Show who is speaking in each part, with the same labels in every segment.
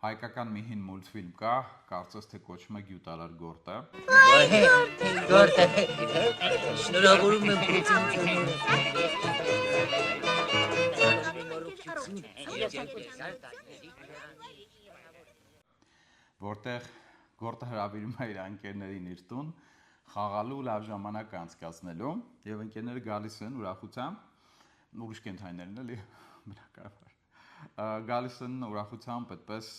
Speaker 1: Հայկական մի հին մուլտֆիլմ կա, կարծես թե կոչվում է Գյուտարար գորտը։
Speaker 2: Գորտը։ Շնորհավորում եմ փոխանցումները։
Speaker 1: Որտեղ գորտը հրավիրում է իր ընկերներին իր տուն խաղալու լավ ժամանակ անցկացնելու եւ ընկերները գալիս են ուրախությամբ ուրիշ կենթայիներն էլի բնականաբար գալիս են ուրախությամբ այդպես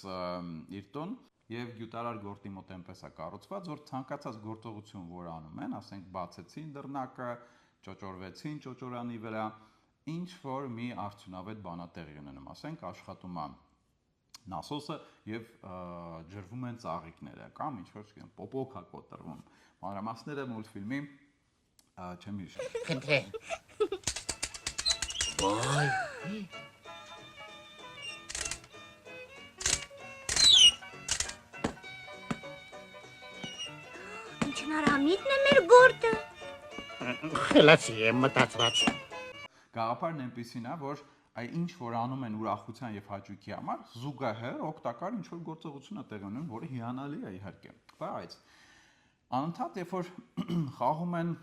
Speaker 1: իր տուն եւ Գյուտարար գորտի մոտ այնպես է կառուցված որ ցանկացած գործողություն որ անում են ասենք բացեցին դռնակը ճոճորվեցին ճոճորանի վրա ինչ որ մի արդյունավետ բանա տեղի ունենում ասենք աշխատում է նասոսը եւ ջրվում են ծաղիկները կամ ինչ որ չգիտեմ պոպոկ է կոտրվում մանրամասները մուլտֆիլմի չեմ հիշում
Speaker 2: Խնդրեմ Վայ
Speaker 3: Ինչ հնարամիտն է մեր գորտը
Speaker 2: Խելացի եմ մտածված
Speaker 1: Գաղափարն այնպեսին է որ Այ ինչ որ անում են ուրախության եւ հաճույքի համար զուգահեռ օգտակար ինչ որ գործողություն է տեղի ունենում, որը հիանալի է իհարկե։ Բայց անընդհատ երբ որ խաղում են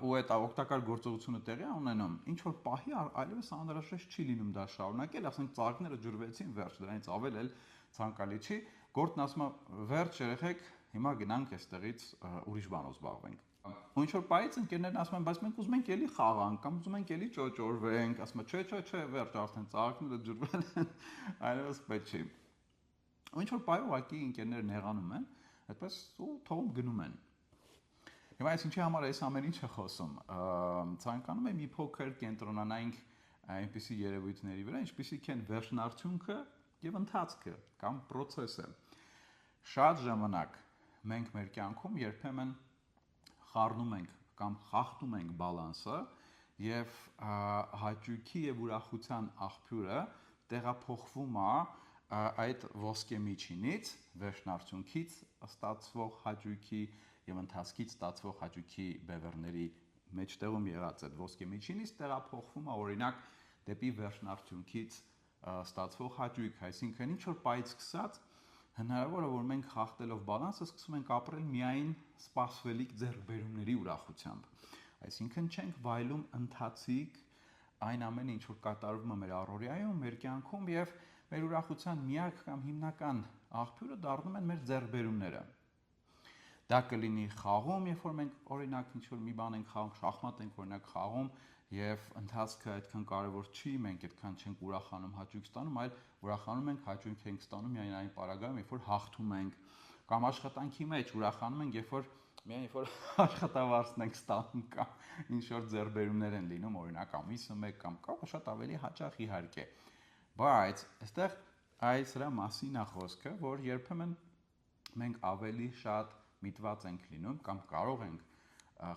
Speaker 1: ու այդ օգտակար գործողությունը տեղի է ունենում, ինչ որ պահի այլևս անհրաժեշտ չի լինում դա շարունակել, ասենք ծաղիկները ջրվեցին, վերջ, դրանից ավել էլ ցանկալի չի։ Գորտն ասում է, վերջ երեխեք, հիմա գնանք այստեղից ուրիշ բանով զբաղվենք։ Ու ինչ որ պայից ընկերներն ասում են, բայց մենք ուզում ենք էլի խաղանք կամ ուզում ենք էլի ճոճորվենք, ասում են, չէ, վերջ արդեն ծաղիկները ջրվել են, այլևս պետք չի։ Ու ինչ որ պայ ուղղակի ընկերները նեղանում են, այդպես ու թողում գնում են։ Հիմա այս ինչի համար այս ամեն ինչը խոսում։ Ցանկանում եմ մի փոքր կենտրոնանանք այնպիսի երևույթների վրա, ինչպիսիք են վերջնարդյունքը եւ ընթացքը կամ process-ը։ Շատ ժամանակ մենք մեր կյանքում երբեմն խառնում ենք կամ խախտում ենք բալանսը եւ հաճույքի եւ ուրախության աղբյուրը տեղափոխվում է այդ ոսկե միջինից վերջնարդյունքից ստացվող հաճույքի եւ ընթացքից ստացվող հաճույքի բևեռների մեջտեղում եղած այդ ոսկե միջինից տեղափոխվում է օրինակ դեպի վերջնարդյունքից ստացվող հաճույք, այսինքն ինչ որ պայից սկսած հնարավոր է որ մենք խախտելով բալանսը սկսում ենք ապրել միայն սպասվելիք ձեռքբերումների ուրախությամբ այսինքն չենք վայելում ընթացիկ այն ամենը ինչ որ կատարվում է մեր առօրյայում մեր կյանքում եւ մեր ուրախության միակ կամ հիմնական աղբյուրը դառնում են մեր ձեռքբերումները դա կլինի խաղում երբ որ մենք օրինակ ինչ որ մի բան ենք խաղում շախմատ ենք օրինակ խաղում եւ ընթացքը այդքան կարեւոր չի մենք այդքան չենք ուրախանում հաճույք ստանում այլ ուրախանում ենք հաճույք ենք ստանում միայն այն պարագայում երբ որ հաղթում ենք կամ աշխատանքի մեջ ուրախանում ենք երբ որ միայն երբ որ աշխատավարձն ենք ստանում կամ ինչ որ ձեռքբերումներ են լինում օրինակ ամիսը մեկ կամ շատ ավելի հաճախ իհարկե բայց այստեղ այս սրա մասին է խոսքը որ երբեմն մենք ավելի շատ միտված ենք լինում կամ կարող ենք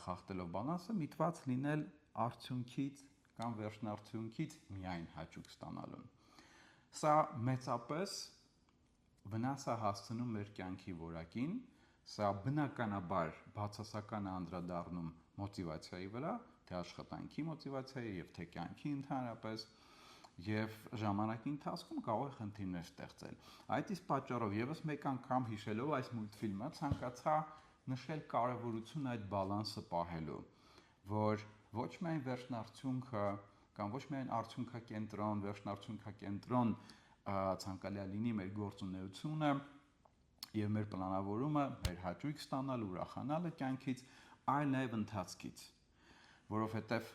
Speaker 1: խախտելով բալանսը միտված լինել արդյունքից կամ վերջնարդյունքից միայն հաճույք ստանալուն։ Սա մեծապես վնաս է հասցնում մեր կյանքի որակին, սա բնականաբար բացասական է անդրադառնում մոտիվացիայի վրա, թե աշխատանքի մոտիվացիայի եւ թե կյանքի ընդհանրապես եւ ժամանակի ընթացքում կարող է խնդիրներ ստեղծել։ Այդ իսկ պատճառով եւս մեկ անգամ հիշելով այս մուլտֆիլմը ցանկացա նշել կարեւորությունը այդ բալանսը պահելու, որ ոչ միայն վերջնարդյունքը կամ ոչ միայն արդյունքակենտրոն, վերջնարդյունքակենտրոն ցանկալի է լինի մեր գործունեությունը եւ մեր պլանավորումը, մեր հաճույք ստանալը, ուրախանալը կյանքից, այլ նաեւ ընթացքից, որովհետեւ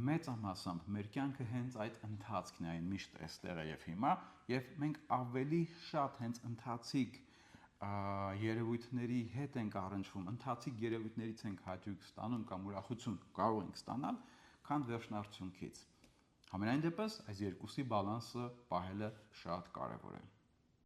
Speaker 1: մեծամասամբ մեր կյանքը հենց այդ ընթացքն է, այն միշտ էստեղ է եւ հիմա, եւ մենք ավելի շատ հենց ընթացիկ երևույթների հետ ենք առնչվում, ընթացիկ երևույթներից ենք հաճույք ստանում կամ ուրախություն կարող ենք ստանալ, քան վերջնարդյունքից։ Համենայն դեպս այս երկուսի բալանսը պահելը շատ կարևոր է։